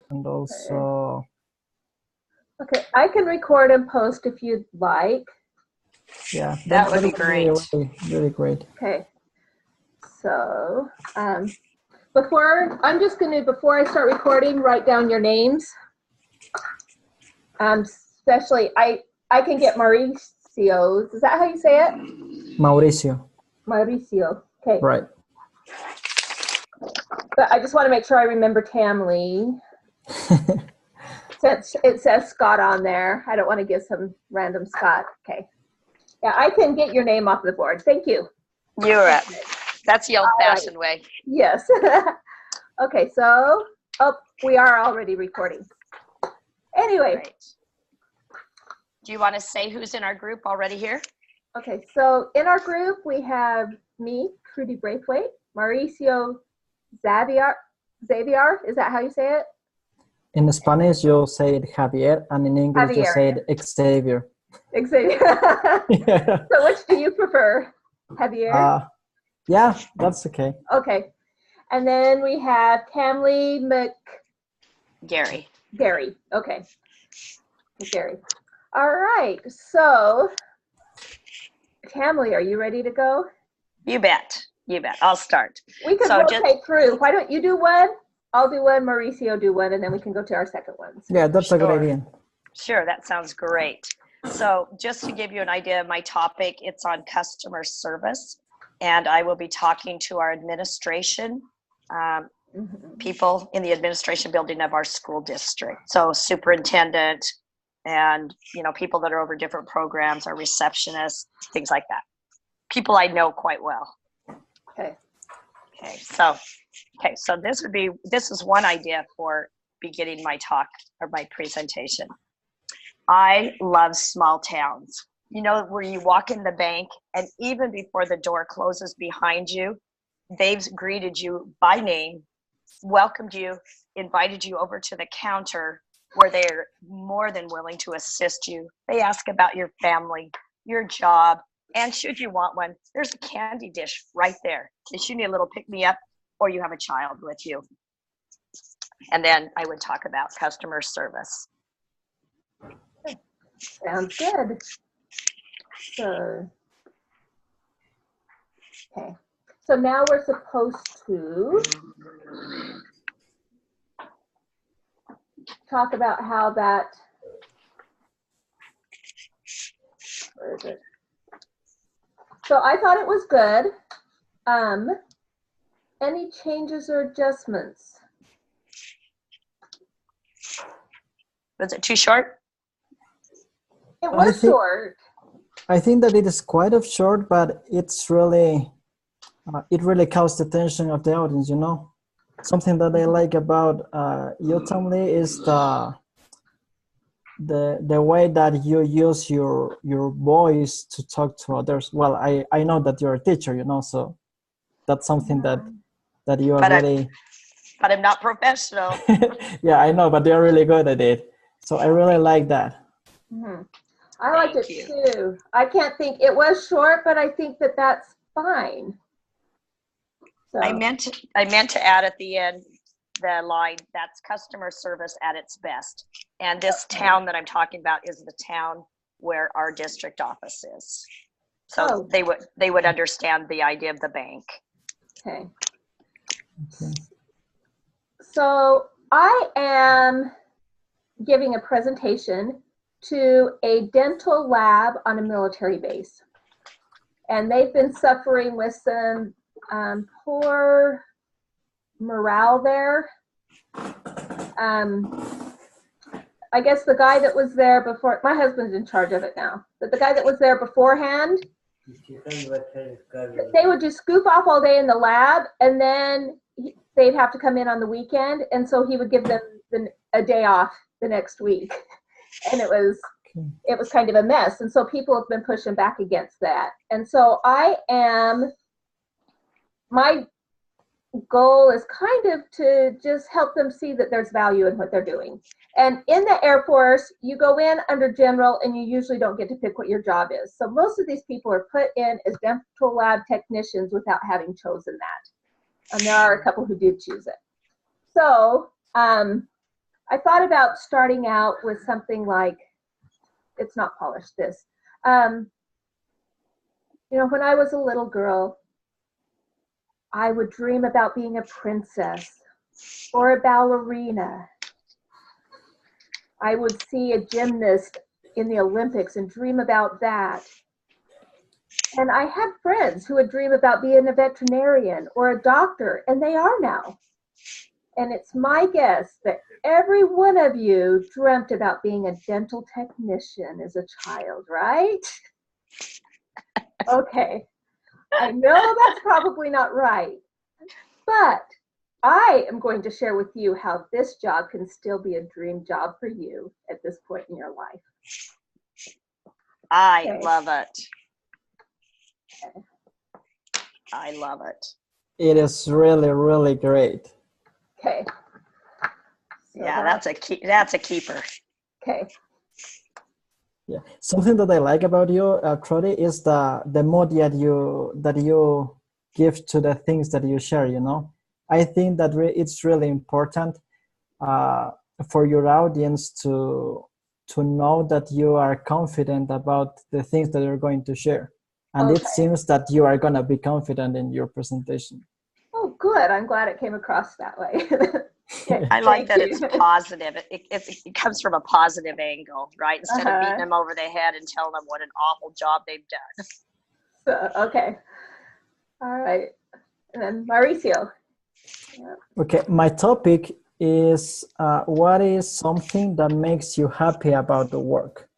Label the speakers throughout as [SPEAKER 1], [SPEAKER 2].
[SPEAKER 1] And also,
[SPEAKER 2] Okay, I can record and post if you'd like.
[SPEAKER 1] yeah,
[SPEAKER 3] That would be great.
[SPEAKER 1] Really, really great.
[SPEAKER 2] Okay, so before I start recording, write down your names. Especially, I can get Mauricio's. Is that how you say it?
[SPEAKER 1] Mauricio.
[SPEAKER 2] Mauricio. Okay.
[SPEAKER 1] Right.
[SPEAKER 2] But I just want to make sure I remember Tamley. Since it says Scott on there, I don't want to give some random Scott. Okay. Yeah, I can get your name off the board. Thank you.
[SPEAKER 3] You're up. That's the old-fashioned way.
[SPEAKER 2] Yes. Okay, so, we are already recording. Anyway.
[SPEAKER 3] Great. Do you want to say who's in our group already here?
[SPEAKER 2] Okay, so in our group, we have me, Trudy Braithwaite, Mauricio Xavier. Is that how you say it?
[SPEAKER 1] In Spanish, you say it Javier, and in English,
[SPEAKER 2] Javier,
[SPEAKER 1] you say it Xavier.
[SPEAKER 2] Xavier.
[SPEAKER 1] Yeah.
[SPEAKER 2] So which do you prefer? Javier?
[SPEAKER 1] Yeah, that's okay.
[SPEAKER 2] Okay. And then we have Tamley
[SPEAKER 3] Gary.
[SPEAKER 2] Okay. Gary. All right. So, Tamley, are you ready to go?
[SPEAKER 3] You bet. I'll start.
[SPEAKER 2] We can rotate through. Why don't you do one? I'll do one, Mauricio do one, and then we can go to our second ones.
[SPEAKER 1] Yeah, that's a good idea.
[SPEAKER 3] Sure, that sounds great. So just to give you an idea of my topic, it's on customer service, and I will be talking to our administration, people in the administration building of our school district. So superintendent and, people that are over different programs, our receptionists, things like that. People I know quite well.
[SPEAKER 2] Okay.
[SPEAKER 3] So this is one idea for beginning my talk or my presentation. I love small towns. Where you walk in the bank and even before the door closes behind you, they've greeted you by name, welcomed you, invited you over to the counter where they're more than willing to assist you. They ask about your family, your job, and should you want one, there's a candy dish right there in case you need a little pick-me-up or you have a child with you. And then I would talk about customer service.
[SPEAKER 2] Sounds good. So, okay. So now we're supposed to talk about how that, where is it? So I thought it was good. Any changes or adjustments?
[SPEAKER 3] Was it too short?
[SPEAKER 2] It was short.
[SPEAKER 1] I think that it is quite of short, but it's really, it really calls the attention of the audience, Something that I like about your Tamley is the way that you use your voice to talk to others. Well, I know that you're a teacher, so that's something that you are really.
[SPEAKER 3] But I'm not professional.
[SPEAKER 1] Yeah, I know, but you're really good at it. So I really like that.
[SPEAKER 2] Mm-hmm. I liked it too. I can't think, it was short, but I think that that's fine. So.
[SPEAKER 3] I meant to add at the end the line, that's customer service at its best. And this town that I'm talking about is the town where our district office is. So they would understand the idea of the bank.
[SPEAKER 2] Okay. So I am giving a presentation to a dental lab on a military base. And they've been suffering with some poor morale there. I guess the guy that was there before, my husband's in charge of it now, but the guy that was there beforehand, they would just scoop off all day in the lab, and then they'd have to come in on the weekend, and so he would give them a day off the next week. And it was kind of a mess. And so people have been pushing back against that. And so my goal is kind of to just help them see that there's value in what they're doing. And in the Air Force, you go in under general and you usually don't get to pick what your job is. So most of these people are put in as dental lab technicians without having chosen that. And there are a couple who did choose it. So I thought about starting out with something like, it's not polished, this. You know, when I was a little girl, I would dream about being a princess or a ballerina. I would see a gymnast in the Olympics and dream about that. And I had friends who would dream about being a veterinarian or a doctor, and they are now. And it's my guess that every one of you dreamt about being a dental technician as a child, right? Okay, I know that's probably not right, but I am going to share with you how this job can still be a dream job for you at this point in your life.
[SPEAKER 3] I love it. I love it.
[SPEAKER 1] It is really, really great.
[SPEAKER 2] Okay. So
[SPEAKER 3] Yeah, that's a keeper.
[SPEAKER 2] Okay.
[SPEAKER 1] Yeah, something that I like about you, Trudy, is the mood that you give to the things that you share. You know, I think that it's really important for your audience to know that you are confident about the things that you're going to share, and it seems that you are gonna be confident in your presentation.
[SPEAKER 2] Oh, good. I'm glad it came across that way. Okay,
[SPEAKER 3] I like that it's positive. It comes from a positive angle, right? Instead of beating them over the head and telling them what an awful job they've done.
[SPEAKER 2] So, okay. All right. And then Mauricio.
[SPEAKER 1] Okay, my topic is what is something that makes you happy about the work?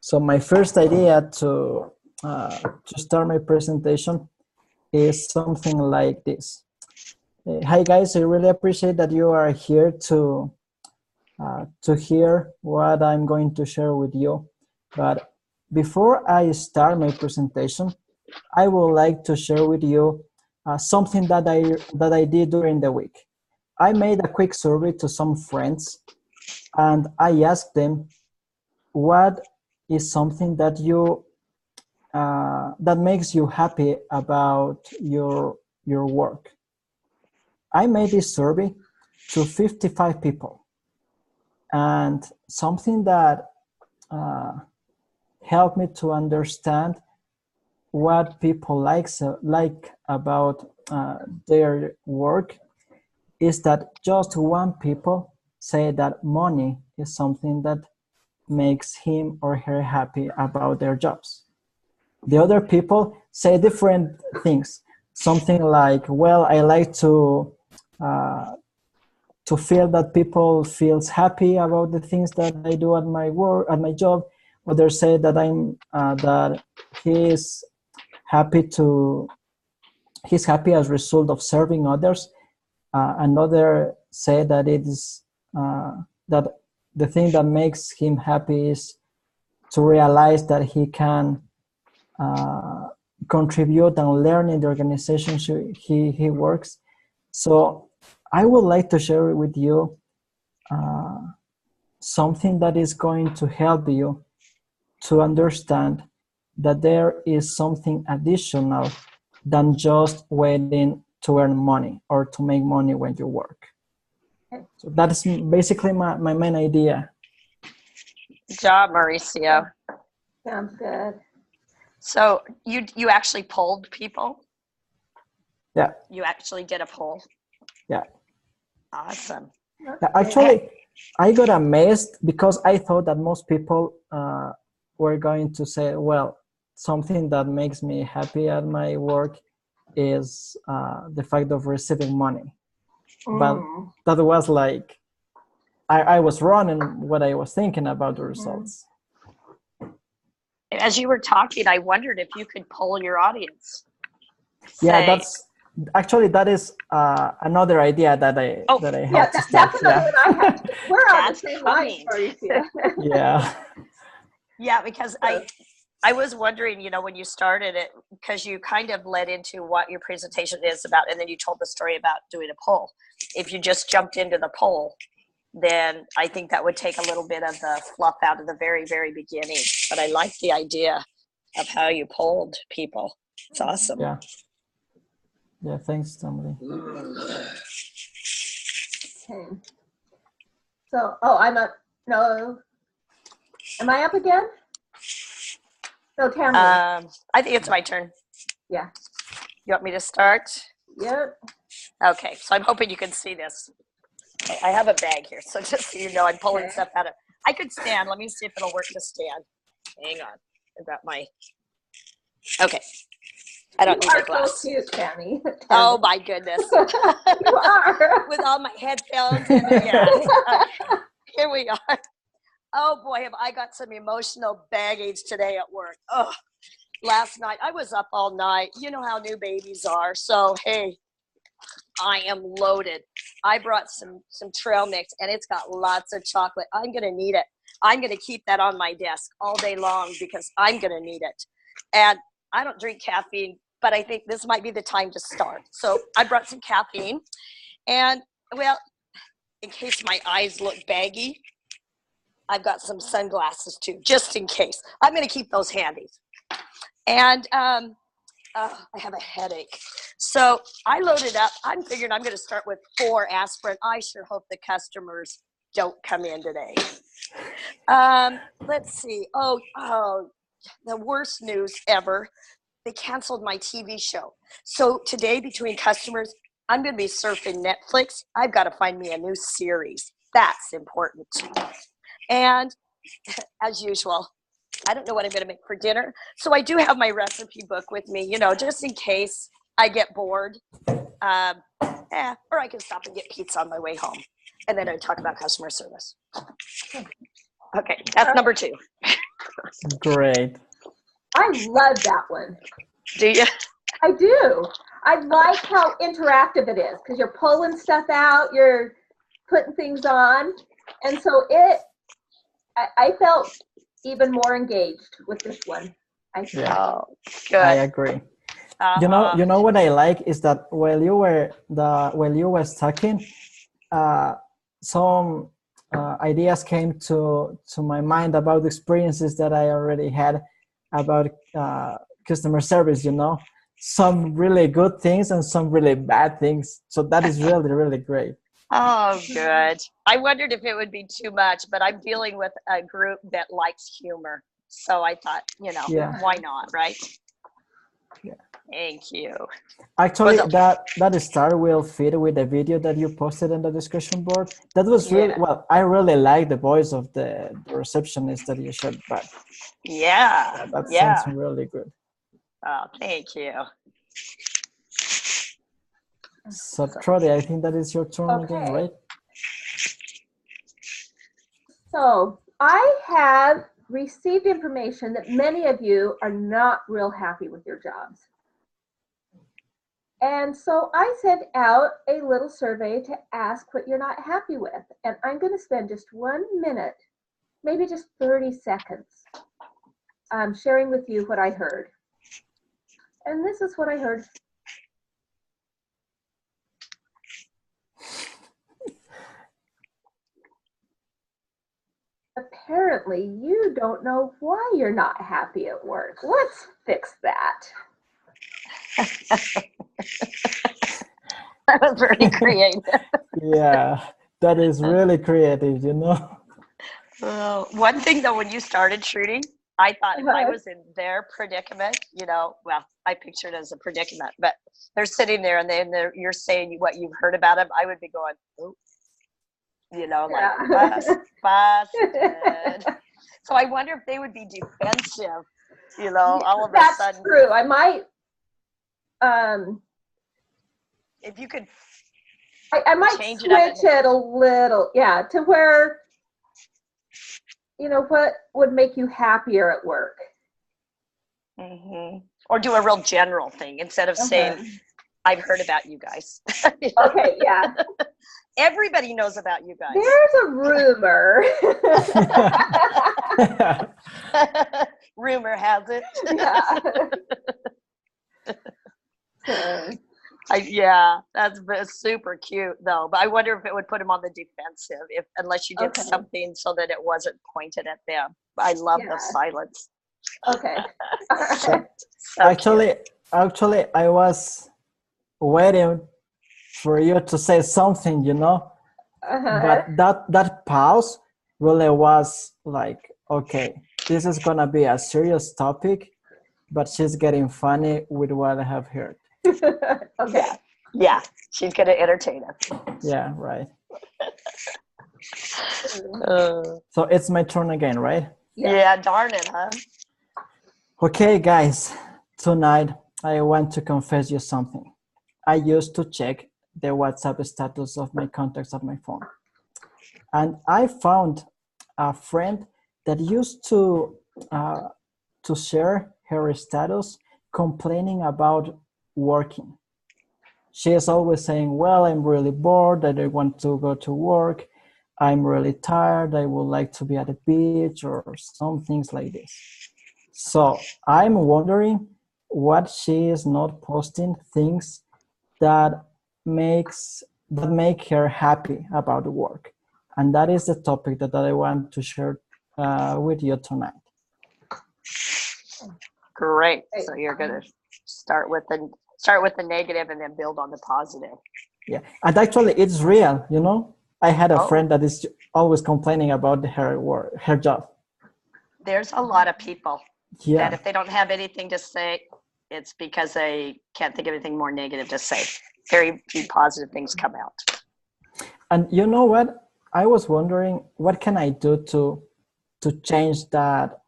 [SPEAKER 1] So my first idea to start my presentation is something like this. Hi guys, I really appreciate that you are here to hear what I'm going to share with you. But before I start my presentation, I would like to share with you something that I did during the week. I made a quick survey to some friends, and I asked them, what is something that that makes you happy about your work? I made this survey to 55 people, and something that helped me to understand what people like about their work is that just one people say that money is something that makes him or her happy about their jobs. The other people say different things. Something like, well, I like to feel that people feels happy about the things that I do at my work, at my job. Others say that that he's happy as a result of serving others. Another say that it is that the thing that makes him happy is to realize that he can contribute and learn in the organization he works. So I would like to share with you something that is going to help you to understand that there is something additional than just waiting to earn money or to make money when you work. So that is basically my main idea.
[SPEAKER 3] Good job, Mauricio.
[SPEAKER 2] Sounds good.
[SPEAKER 3] So you actually polled people?
[SPEAKER 1] Yeah.
[SPEAKER 3] You actually did a poll?
[SPEAKER 1] Yeah.
[SPEAKER 3] Awesome.
[SPEAKER 1] Actually, I got amazed because I thought that most people were going to say, well, something that makes me happy at my work is the fact of receiving money. But that was like, I was wrong in what I was thinking about the results.
[SPEAKER 3] As you were talking, I wondered if you could poll your audience.
[SPEAKER 1] Yeah, that is another idea that I have to start.
[SPEAKER 2] That's another one I have. We're on the same line, Mauricio.
[SPEAKER 1] Yeah.
[SPEAKER 3] Yeah, because I was wondering, you know, when you started it, because you kind of led into what your presentation is about, and then you told the story about doing a poll. If you just jumped into the poll, then I think that would take a little bit of the fluff out of the very, very beginning. But I like the idea of how you polled people. It's awesome.
[SPEAKER 1] Yeah. Yeah, thanks, Tommy.
[SPEAKER 2] Okay. So, I'm up. No. Am I up again? No, Tamara.
[SPEAKER 3] I think it's my turn.
[SPEAKER 2] Yeah.
[SPEAKER 3] You want me to start?
[SPEAKER 2] Yep.
[SPEAKER 3] Okay, so I'm hoping you can see this. Okay, I have a bag here, so just so you know, I'm pulling stuff out of. I could stand. Let me see if it'll work to stand. Hang on. I got my. Okay. I don't need my glass.
[SPEAKER 2] So cute, Tammy.
[SPEAKER 3] Oh my goodness.
[SPEAKER 2] You are.
[SPEAKER 3] With all my headphones and yeah. Okay. Here we are. Oh boy, have I got some emotional baggage today at work. Oh, last night I was up all night. You know how new babies are. So hey, I am loaded. I brought some trail mix and it's got lots of chocolate. I'm gonna need it. I'm gonna keep that on my desk all day long because I'm gonna need it. And I don't drink caffeine, but I think this might be the time to start. So I brought some caffeine and well, in case my eyes look baggy, I've got some sunglasses too, just in case. I'm gonna keep those handy. And I have a headache. So I loaded up. I'm figuring I'm gonna start with 4 aspirin. I sure hope the customers don't come in today. Let's see. Oh, the worst news ever. They canceled my TV show. So today between customers, I'm going to be surfing Netflix. I've got to find me a new series. That's important. And as usual, I don't know what I'm going to make for dinner. So I do have my recipe book with me, you know, just in case I get bored. Or I can stop and get pizza on my way home. And then I talk about customer service. Okay, that's number 2.
[SPEAKER 1] Great.
[SPEAKER 2] I love that one.
[SPEAKER 3] Do you?
[SPEAKER 2] I do. I like how interactive it is because you're pulling stuff out, you're putting things on. And so I felt even more engaged with this one.
[SPEAKER 3] Oh, good.
[SPEAKER 1] I agree.
[SPEAKER 3] Uh-huh.
[SPEAKER 1] You know what I like is that while you were talking, some ideas came to my mind about experiences that I already had about customer service. You know, some really good things and some really bad things. So that is really, really great.
[SPEAKER 3] Oh, good. I wondered if it would be too much, but I'm dealing with a group that likes humor. So I thought, you know, why not, right?
[SPEAKER 1] Yeah.
[SPEAKER 3] Thank you.
[SPEAKER 1] Actually, that star will fit with the video that you posted in the discussion board. That was really, well, I really like the voice of the receptionist that you showed, but that sounds really good.
[SPEAKER 3] Oh, thank you.
[SPEAKER 1] So, Trody, I think that is your turn again, right?
[SPEAKER 2] So, I have received information that many of you are not real happy with your jobs. And so I sent out a little survey to ask what you're not happy with. And I'm going to spend just 1 minute, maybe just 30 seconds, sharing with you what I heard. And this is what I heard. Apparently, you don't know why you're not happy at work. Let's fix that.
[SPEAKER 3] That was very creative.
[SPEAKER 1] Yeah, that is really creative, you know.
[SPEAKER 3] One thing though, when you started shooting, I thought if I was in their predicament, you know, well, I pictured it as a predicament, but they're sitting there and you're saying what you've heard about them, I would be going, oh, you know, like busted. So I wonder if they would be defensive, you know, all of a sudden.
[SPEAKER 2] That's true. I might.
[SPEAKER 3] If you could,
[SPEAKER 2] I might switch it a little, to where, you know, what would make you happier at work.
[SPEAKER 3] Mm-hmm. Or do a real general thing instead of saying, I've heard about you guys.
[SPEAKER 2] Okay, yeah.
[SPEAKER 3] Everybody knows about you guys.
[SPEAKER 2] There's a rumor.
[SPEAKER 3] Rumor has it. That's super cute though. But I wonder if it would put them on the defensive, unless you did something so that it wasn't pointed at them. I love the silence.
[SPEAKER 2] Okay.
[SPEAKER 1] So actually, I was waiting for you to say something, you know. But that pause really was like, okay, this is gonna be a serious topic, but she's getting funny with what I have heard.
[SPEAKER 2] Okay.
[SPEAKER 3] Yeah, she's going to entertain us.
[SPEAKER 1] Yeah, right.
[SPEAKER 3] Uh,
[SPEAKER 1] So it's my turn again, right?
[SPEAKER 3] yeah, darn it, huh?
[SPEAKER 1] Okay, guys, tonight I want to confess you something. I used to check the WhatsApp status of my contacts of my phone. And I found a friend that used to share her status complaining about working. She is always saying, well, I'm really bored. I don't want to go to work. I'm really tired. I would like to be at the beach or some things like this. So I'm wondering what she is not posting things that make her happy about the work. And that is the topic that I want to share with you tonight.
[SPEAKER 3] Great. So you're going to start with the negative and then build on the positive.
[SPEAKER 1] Yeah, and actually it's real, you know. I had a
[SPEAKER 3] Oh.
[SPEAKER 1] friend that is always complaining about her work, her job.
[SPEAKER 3] There's a lot of people
[SPEAKER 1] Yeah,
[SPEAKER 3] that if they don't have anything to say, it's because they can't think of anything more negative to say. Very few positive things come out.
[SPEAKER 1] and you know what? I was wondering what can I do to change that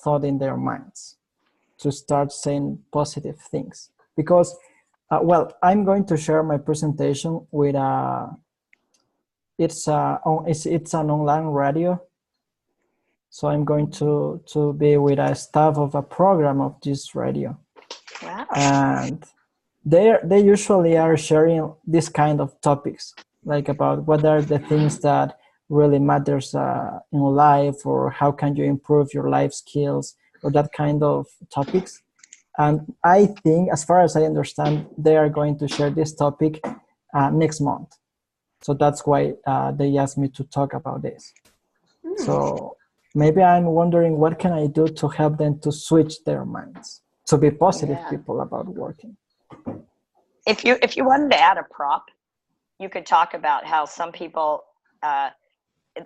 [SPEAKER 1] thought in their minds, to start saying positive things. Because, well, I'm going to share my presentation with it's an online radio. So I'm going to be with a staff of a program of this radio.
[SPEAKER 3] Wow.
[SPEAKER 1] And they usually are sharing this kind of topics, like about what are the things that really matters in life, or how can you improve your life skills, or that kind of topics. And I think, as far as I understand, they are going to share this topic next month. So that's why they asked me to talk about this. So maybe I'm wondering what can I do to help them to switch their minds, to be positive
[SPEAKER 3] Yeah.
[SPEAKER 1] people about working.
[SPEAKER 3] If you wanted to add a prop, you could talk about how some people,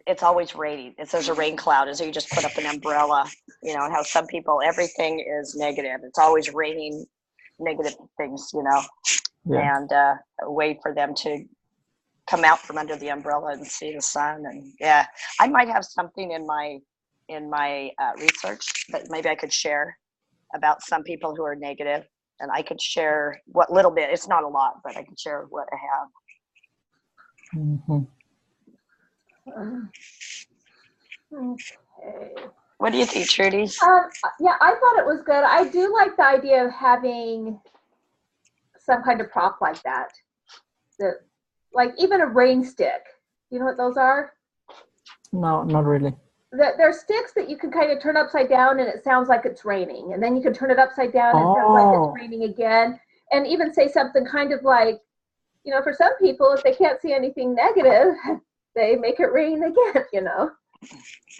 [SPEAKER 3] it's always raining. If there's a rain cloud, and so you just put up an umbrella, you know, and how some people, everything is negative. It's always raining negative things, you know,
[SPEAKER 1] Yeah.
[SPEAKER 3] and a way for them to come out from under the umbrella and see the sun. And yeah, I might have something in my research that maybe I could share about some people who are negative, and I could share what little bit. It's not a lot, but I can share what I have.
[SPEAKER 1] Mhm.
[SPEAKER 2] Okay.
[SPEAKER 3] What do you think, Trudy?
[SPEAKER 2] Yeah, I thought it was good. I do like the idea of having some kind of prop like that. Like even a rain stick. You know what those are?
[SPEAKER 1] No, not really.
[SPEAKER 2] They're sticks that you can kind of turn upside down and it sounds like it's raining. And then you can turn it upside down and it sounds like
[SPEAKER 1] Oh.
[SPEAKER 2] it's raining again. And even say something kind of like, you know, for some people, if they can't see anything negative, they make it rain again, you know?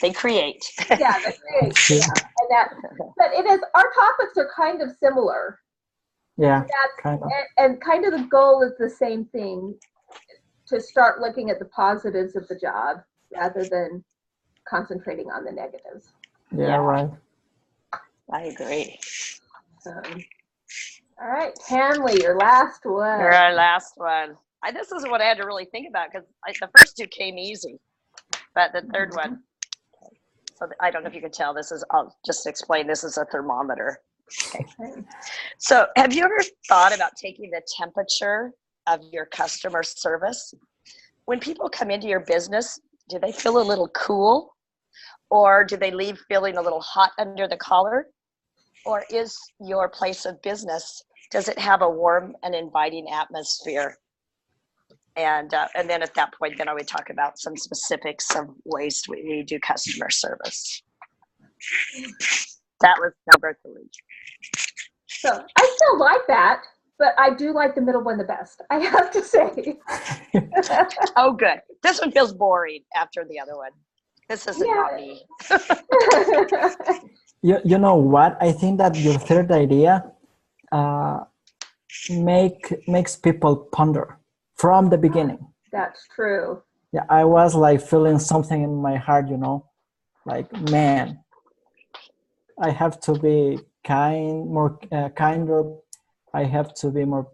[SPEAKER 3] They create.
[SPEAKER 2] Yeah, they create. Yeah. But it is, our topics are kind of similar.
[SPEAKER 1] Yeah,
[SPEAKER 2] That's,
[SPEAKER 1] kind of.
[SPEAKER 2] and kind of the goal is the same thing, to start looking at the positives of the job rather than concentrating on the negatives.
[SPEAKER 1] Yeah,
[SPEAKER 3] Yeah.
[SPEAKER 1] right.
[SPEAKER 3] I agree.
[SPEAKER 2] All right, Hanley, your last one.
[SPEAKER 3] You're our last one. This is what I had to really think about, because the first two came easy, but the third one. So I don't know if you can tell. I'll just explain. This is a thermometer. Okay. So have you ever thought about taking the temperature of your customer service? When people come into your business, do they feel a little cool? Or do they leave feeling a little hot under the collar? Or is your place of business, does it have a warm and inviting atmosphere? And then at that point, then I would talk about some specifics of ways we do customer service. That was number 3.
[SPEAKER 2] So I still like that, but I do like the middle one the best, I have to say.
[SPEAKER 3] Oh, good. This one feels boring after the other one. This isn't not me.
[SPEAKER 1] You know what? I think that your third idea makes people ponder from the beginning.
[SPEAKER 2] That's true.
[SPEAKER 1] Yeah, I was like feeling something in my heart, like, man, I have to be more kinder. I have to be more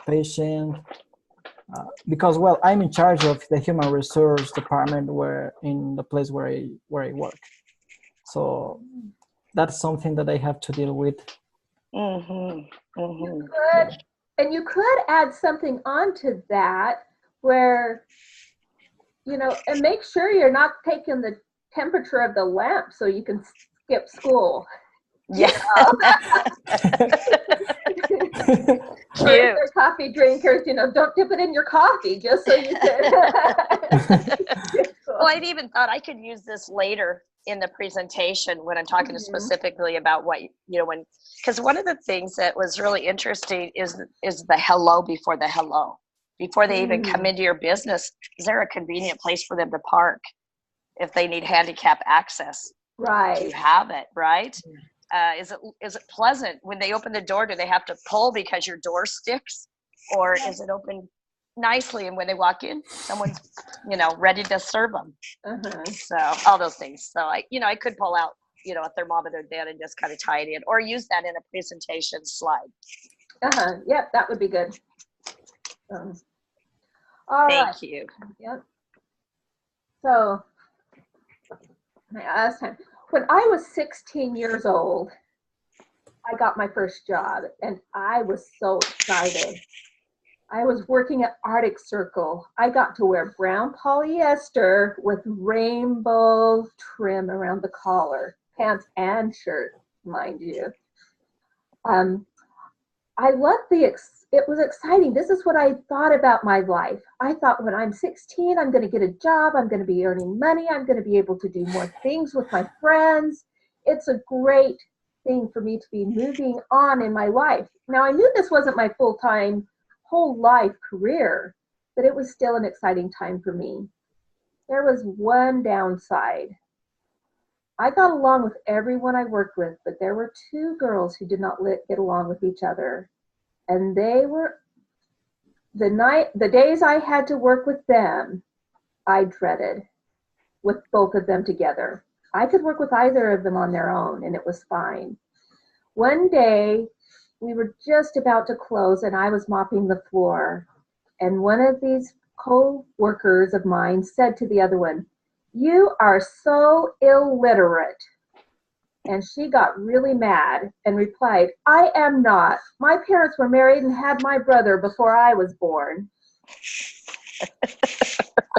[SPEAKER 1] patient because, well, I'm in charge of the human resource department where in the place where I work. So that's something that I have to deal with.
[SPEAKER 3] Mm-hmm. Mm-hmm.
[SPEAKER 2] Good. And you could add something onto that where, and make sure you're not taking the temperature of the lamp so you can skip school.
[SPEAKER 3] Yeah.
[SPEAKER 2] Or if they're coffee drinkers, don't dip it in your coffee just so you can.
[SPEAKER 3] Well, I'd even thought I could use this later in the presentation when I'm talking specifically about what, because one of the things that was really interesting is the hello before the hello. Before they even come into your business, is there a convenient place for them to park if they need handicap access?
[SPEAKER 2] Right.
[SPEAKER 3] You have it, right? Is it pleasant when they open the door? Do they have to pull because your door sticks, or is it open nicely and when they walk in, someone's ready to serve them? So all those things. So I could pull out a thermometer then and just kind of tie it in, or use that in a presentation slide.
[SPEAKER 2] Yep, that would be good. All
[SPEAKER 3] Thank you.
[SPEAKER 2] Yep. So last time, when I was 16 years old, I got my first job and I was so excited. I was working at Arctic Circle. I got to wear brown polyester with rainbow trim around the collar, pants and shirt, mind you. I loved it was exciting. This is what I thought about my life. I thought when I'm 16, I'm going to get a job. I'm going to be earning money. I'm going to be able to do more things with my friends. It's a great thing for me to be moving on in my life. Now, I knew this wasn't my full-time, whole life career, but it was still an exciting time for me. There was one downside. I got along with everyone I worked with, but there were two girls who did not get along with each other. And they were the days I had to work with them, I dreaded with both of them together. I could work with either of them on their own and it was fine. One day we were just about to close and I was mopping the floor. And one of these co-workers of mine said to the other one, "You are so illiterate." And she got really mad and replied, "I am not. My parents were married and had my brother before I was born."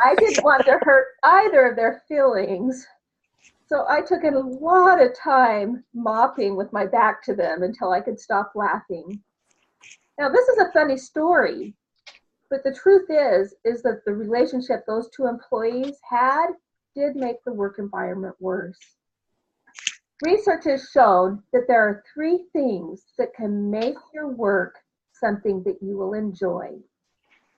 [SPEAKER 2] I didn't want to hurt either of their feelings. So I took a lot of time mopping with my back to them until I could stop laughing. Now, this is a funny story, but the truth is that the relationship those two employees had did make the work environment worse. Research has shown that there are 3 things that can make your work something that you will enjoy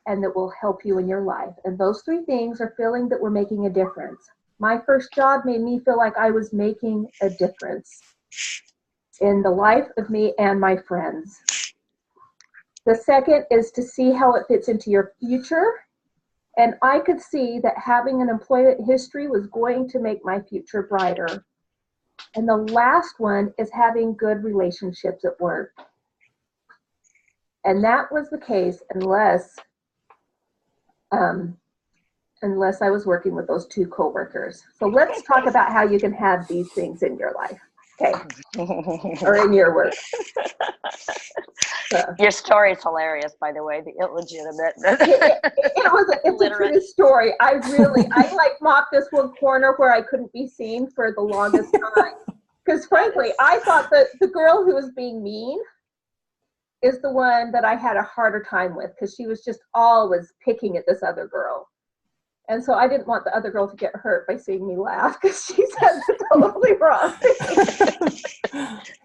[SPEAKER 2] and that will help you in your life. And those 3 things are feeling that we're making a difference. My first job made me feel like I was making a difference in the life of me and my friends. The second is to see how it fits into your future. And I could see that having an employment history was going to make my future brighter. And the last one is having good relationships at work. And that was the case unless I was working with those 2 coworkers. So let's talk about how you can have these things in your life, okay, or in your work. So.
[SPEAKER 3] Your story is hilarious, by the way, the illegitimate.
[SPEAKER 2] It's a true story. I mopped this one corner where I couldn't be seen for the longest time. Because frankly, I thought that the girl who was being mean is the one that I had a harder time with because she was just always picking at this other girl. And so I didn't want the other girl to get hurt by seeing me laugh because she said the totally wrong thing.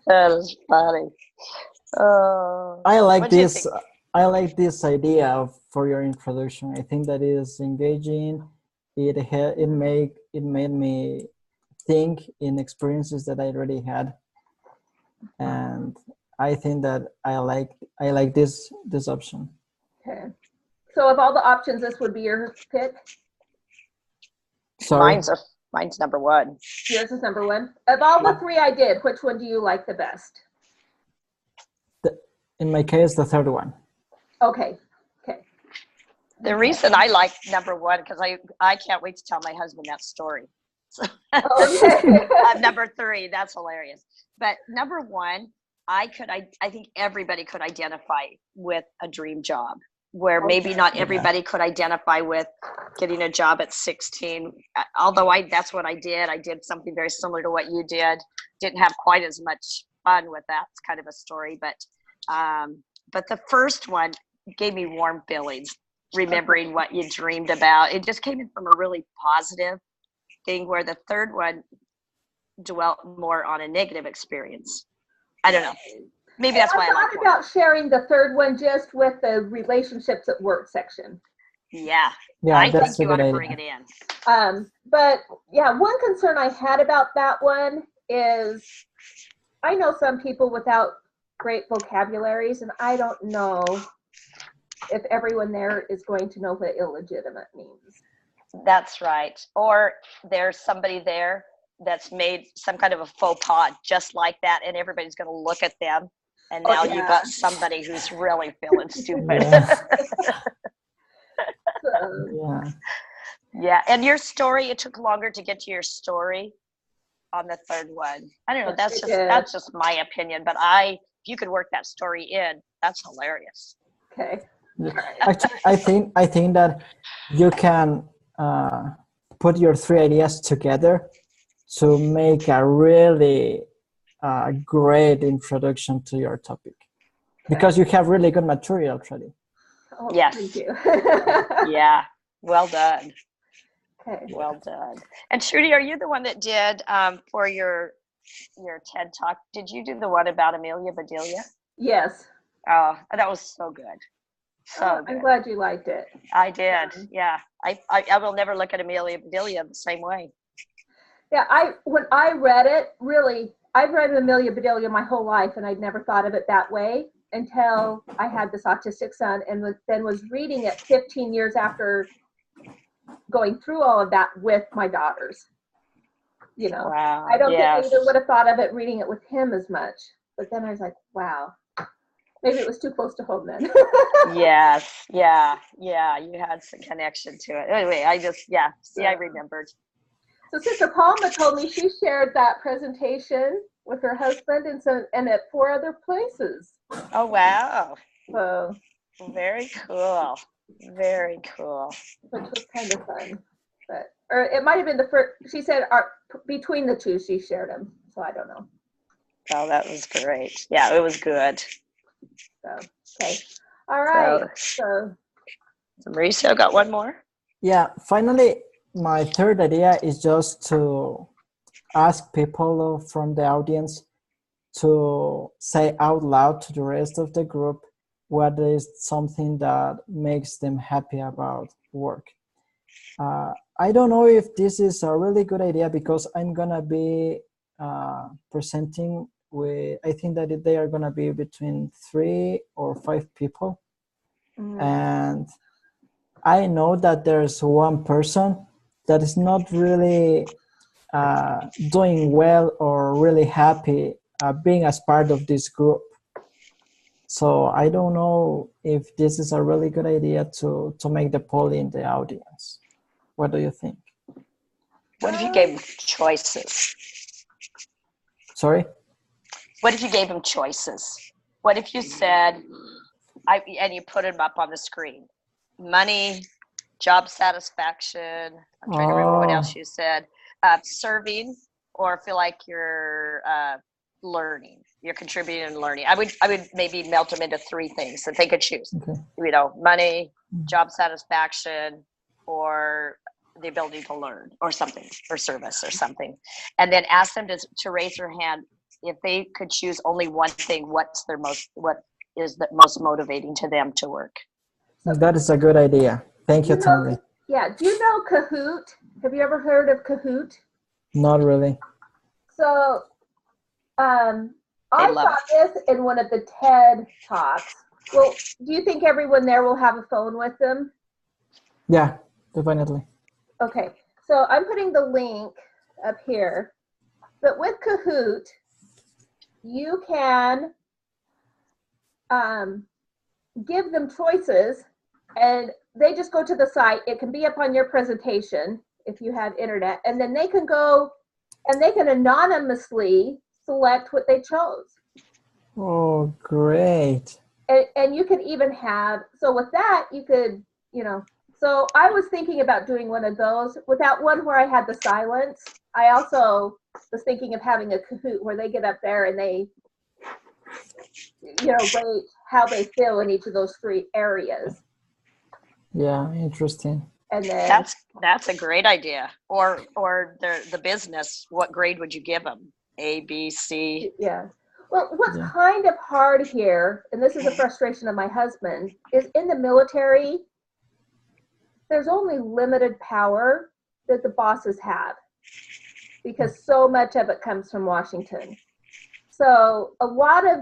[SPEAKER 3] That is funny.
[SPEAKER 1] I like this. I like this idea for your introduction. I think that is engaging. It made me think in experiences that I already had, and I think that I like this option.
[SPEAKER 2] Okay. So of all the options, this would be your pick?
[SPEAKER 1] Sorry.
[SPEAKER 3] Mine's number one.
[SPEAKER 2] Yours is number one. Of all the three I did, which one do you like the best?
[SPEAKER 1] In my case, the third one.
[SPEAKER 2] Okay.
[SPEAKER 3] The reason I like number one, because I can't wait to tell my husband that story. So,
[SPEAKER 2] Okay.
[SPEAKER 3] number three, that's hilarious. But number one, I think everybody could identify with a dream job, where maybe not everybody could identify with getting a job at 16. Although that's what I did. I did something very similar to what you did. Didn't have quite as much fun with that. It's kind of a story, but the first one gave me warm feelings, remembering what you dreamed about. It just came in from a really positive thing, where the third one dwelt more on a negative experience. I don't know. Maybe that's why I like it.
[SPEAKER 2] I thought about sharing the third one just with the relationships at work section.
[SPEAKER 3] Yeah,
[SPEAKER 1] I
[SPEAKER 3] think you ought to bring it in.
[SPEAKER 2] But yeah, one concern I had about that one is I know some people without great vocabularies, and I don't know if everyone there is going to know what illegitimate means.
[SPEAKER 3] That's right. Or there's somebody there that's made some kind of a faux pas just like that, and everybody's going to look at them, and now you've got somebody who's really feeling stupid. Yeah. And your story, it took longer to get to your story on the third one. I don't know. That's just my opinion, but if you could work that story in, that's hilarious.
[SPEAKER 2] Okay.
[SPEAKER 1] Actually, I think that you can put your three ideas together to make a really great introduction to your topic, because you have really good material already.
[SPEAKER 2] Oh,
[SPEAKER 3] yes.
[SPEAKER 2] Thank you.
[SPEAKER 3] Yeah. Well done.
[SPEAKER 2] Okay.
[SPEAKER 3] Well done. And Trudy, are you the one that did for your TED Talk? Did you do the one about Amelia Bedelia?
[SPEAKER 2] Yes.
[SPEAKER 3] Oh, that was so good. So good.
[SPEAKER 2] I'm glad you liked it.
[SPEAKER 3] I did. Yeah. I will never look at Amelia Bedelia the same way.
[SPEAKER 2] Yeah, when I read it, really, I've read Amelia Bedelia my whole life, and I'd never thought of it that way until I had this autistic son, and then was reading it 15 years after going through all of that with my daughters. You know,
[SPEAKER 3] wow.
[SPEAKER 2] I don't think I either would have thought of it reading it with him as much, but then I was like, wow, maybe it was too close to home then.
[SPEAKER 3] Yes. Yeah. You had some connection to it. Anyway, I remembered.
[SPEAKER 2] So Sister Palma told me she shared that presentation with her husband and at 4 other places.
[SPEAKER 3] Oh, wow.
[SPEAKER 2] So
[SPEAKER 3] very cool. Very cool.
[SPEAKER 2] Which was kind of fun. Or it might have been the first, she said between the two she shared them. So I don't know.
[SPEAKER 3] Oh, that was great. Yeah, it was good.
[SPEAKER 2] So, okay. All right.
[SPEAKER 3] So Mauricio got one more?
[SPEAKER 1] Yeah, finally, my third idea is just to ask people from the audience to say out loud to the rest of the group what is something that makes them happy about work. I don't know if this is a really good idea, because I'm gonna be presenting with, I think that they are gonna be between 3 or 5 people. And I know that there's one person that is not really doing well or really happy being as part of this group. So I don't know if this is a really good idea to make the poll in the audience. What do you think?
[SPEAKER 3] What if you gave them choices?
[SPEAKER 1] Sorry?
[SPEAKER 3] What if you gave them choices? What if you said, and you put them up on the screen, money, job satisfaction, I'm trying to remember what else you said, serving, or feel like you're learning, you're contributing and learning. I would maybe melt them into 3 things that they could choose.
[SPEAKER 1] Okay.
[SPEAKER 3] You know, money, job satisfaction, or the ability to learn, or something, or service, or something. And then ask them to raise their hand if they could choose only one thing. What is the most motivating to them to work?
[SPEAKER 1] That is a good idea. Thank you, Tony.
[SPEAKER 2] Yeah. Do you know Kahoot? Have you ever heard of Kahoot?
[SPEAKER 1] Not really.
[SPEAKER 2] So I saw this in one of the TED Talks. Well, do you think everyone there will have a phone with them?
[SPEAKER 1] Yeah, definitely.
[SPEAKER 2] Okay. So I'm putting the link up here. But with Kahoot, you can give them choices, and they just go to the site. It can be up on your presentation if you have internet, and then they can go and they can anonymously select what they chose.
[SPEAKER 1] Oh, great.
[SPEAKER 2] And you could even have, so with that, you could, so I was thinking about doing one of those without one where I had the silence. I also was thinking of having a Kahoot where they get up there and they, rate how they feel in each of those 3 areas.
[SPEAKER 1] Yeah, interesting.
[SPEAKER 2] And then
[SPEAKER 3] that's a great idea. Or the business, what grade would you give them? A, B, C?
[SPEAKER 2] Yeah. Well, what's kind of hard here, and this is a frustration of my husband, is in the military, there's only limited power that the bosses have because so much of it comes from Washington. So a lot of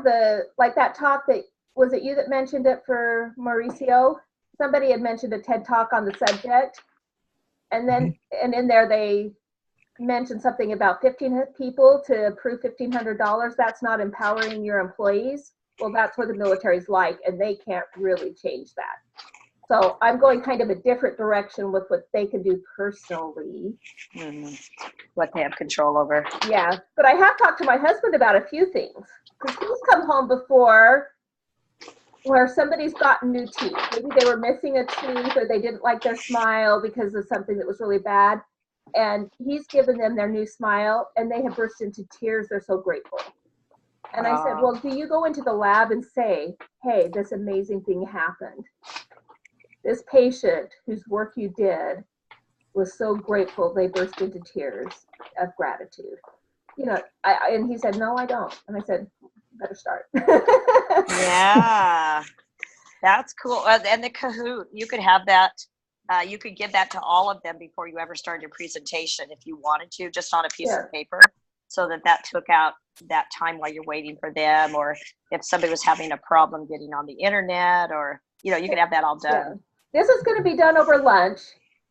[SPEAKER 2] like that talk that, was it you that mentioned it for Mauricio? Somebody had mentioned a TED Talk on the subject. And then, and in there they mentioned something about 15 people to approve $1,500. That's not empowering your employees. Well, that's what the military's like, and they can't really change that. So I'm going kind of a different direction with what they can do personally.
[SPEAKER 3] What they have control over.
[SPEAKER 2] Yeah, but I have talked to my husband about a few things. Because he's come home before where somebody's gotten new teeth. Maybe they were missing a tooth or they didn't like their smile because of something that was really bad. And he's given them their new smile and they have burst into tears. They're so grateful. And I said, well, do you go into the lab and say, hey, this amazing thing happened? This patient whose work you did was so grateful they burst into tears of gratitude. And he said, no, I don't. And I said, better start.
[SPEAKER 3] Yeah, that's cool. And the Kahoot, you could have that. You could give that to all of them before you ever start your presentation if you wanted to, just on a piece of paper, so that took out that time while you're waiting for them, or if somebody was having a problem getting on the internet, or you could have that all done.
[SPEAKER 2] Yeah. This is going to be done over lunch,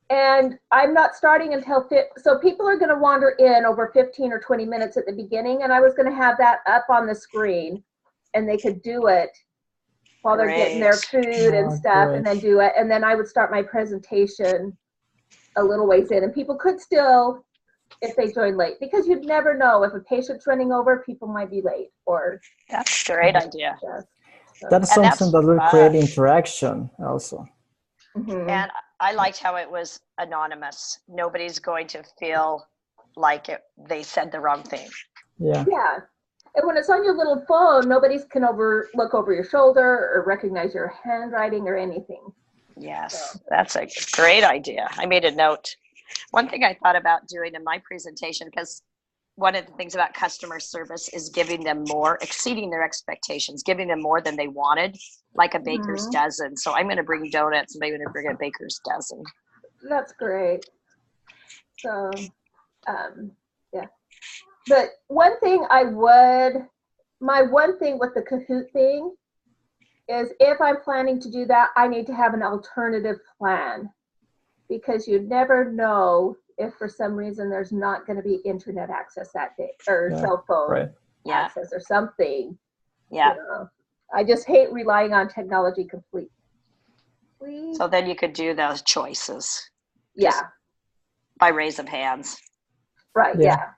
[SPEAKER 2] and I'm not starting until so people are going to wander in over 15 or 20 minutes at the beginning, and I was going to have that up on the screen, and they could do it while they're getting their food and stuff, and then do it, and then I would start my presentation a little ways in, and people could still, if they join late, because you'd never know if a patient's running over, people might be late. Or
[SPEAKER 3] that's a great idea.
[SPEAKER 2] Yes. So,
[SPEAKER 1] that's something that will create interaction also.
[SPEAKER 3] And I liked how it was anonymous. Nobody's going to feel like they said the wrong thing.
[SPEAKER 2] Yeah. And when it's on your little phone, nobody's can look over your shoulder or recognize your handwriting or anything.
[SPEAKER 3] Yes, that's a great idea. I made a note. One thing I thought about doing in my presentation, because one of the things about customer service is giving them more, exceeding their expectations, giving them more than they wanted, like a baker's dozen. So I'm going to bring donuts, and maybe going to bring a baker's dozen.
[SPEAKER 2] That's great. So, yeah. But one thing my one thing with the Kahoot thing is if I'm planning to do that, I need to have an alternative plan, because you never know if for some reason there's not going to be internet access that day, or cell phone access or something.
[SPEAKER 3] Yeah.
[SPEAKER 2] I just hate relying on technology completely.
[SPEAKER 3] So then you could do those choices.
[SPEAKER 2] Yeah.
[SPEAKER 3] By raise of hands.
[SPEAKER 2] Right. Yeah.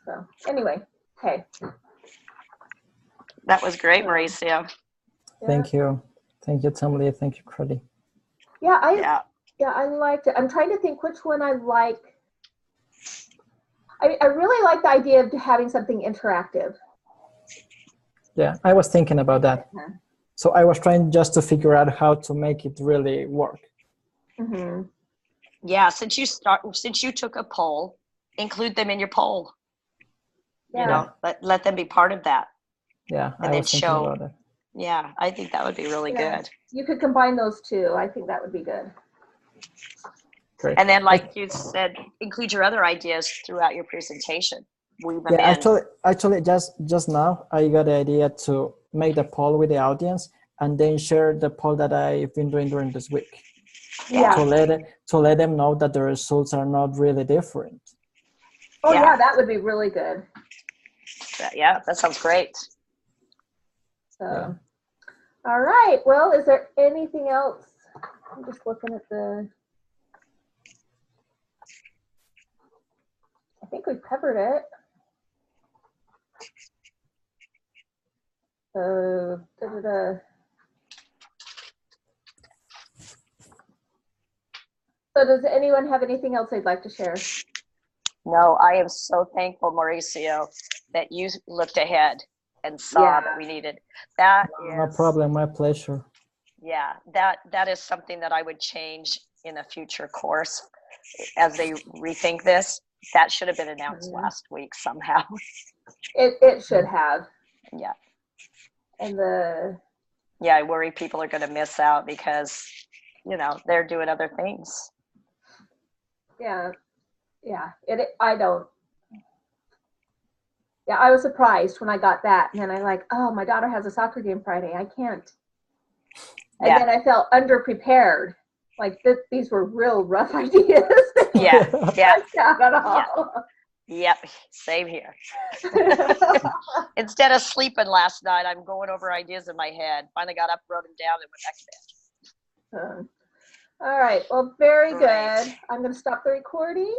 [SPEAKER 2] So anyway, okay.
[SPEAKER 3] That was great, Mauricio.
[SPEAKER 1] Thank you. Thank you, Tammy. Thank you, Cruddy.
[SPEAKER 2] Yeah, I liked it. I'm trying to think which one I like. I really like the idea of having something interactive.
[SPEAKER 1] Yeah, I was thinking about that. So I was trying just to figure out how to make it really work.
[SPEAKER 3] Yeah, since you took a poll, include them in your poll.
[SPEAKER 2] Yeah.
[SPEAKER 3] Let them be part of that.
[SPEAKER 1] Yeah,
[SPEAKER 3] and then show. About it. Yeah, I think that would be really good.
[SPEAKER 2] You could combine those two. I think that would be good.
[SPEAKER 3] Great. And then, like you said, include your other ideas throughout your presentation.
[SPEAKER 1] Actually, just now I got the idea to make the poll with the audience and then share the poll that I've been doing during this week.
[SPEAKER 2] Yeah.
[SPEAKER 1] to let them know that the results are not really different.
[SPEAKER 2] Oh
[SPEAKER 3] Yeah.
[SPEAKER 2] yeah, that would be really good.
[SPEAKER 3] Yeah, that sounds great.
[SPEAKER 2] So,
[SPEAKER 1] Yeah.
[SPEAKER 2] all right. Well, is there anything else? I'm just looking at the. I think we've covered it. So does anyone have anything else they'd like to share?
[SPEAKER 3] No, I am so thankful, Mauricio, that you looked ahead and saw that we needed. That
[SPEAKER 1] No problem, my pleasure.
[SPEAKER 3] Yeah, that is something that I would change in a future course as they rethink this. That should have been announced last week somehow.
[SPEAKER 2] It should have.
[SPEAKER 3] Yeah.
[SPEAKER 2] And the.
[SPEAKER 3] Yeah, I worry people are going to miss out because, you know, they're doing other things.
[SPEAKER 2] Yeah. I don't. Yeah, I was surprised when I got that, and then I'm like, oh, my daughter has a soccer game Friday. I can't. And then I felt underprepared. Like these were real rough ideas.
[SPEAKER 3] Yeah.
[SPEAKER 2] At all.
[SPEAKER 3] Yep, same here. Instead of sleeping last night, I'm going over ideas in my head. Finally got up, wrote them down, and went back to bed.
[SPEAKER 2] All right. Well, very
[SPEAKER 3] Great.
[SPEAKER 2] good. I'm going to stop the recording.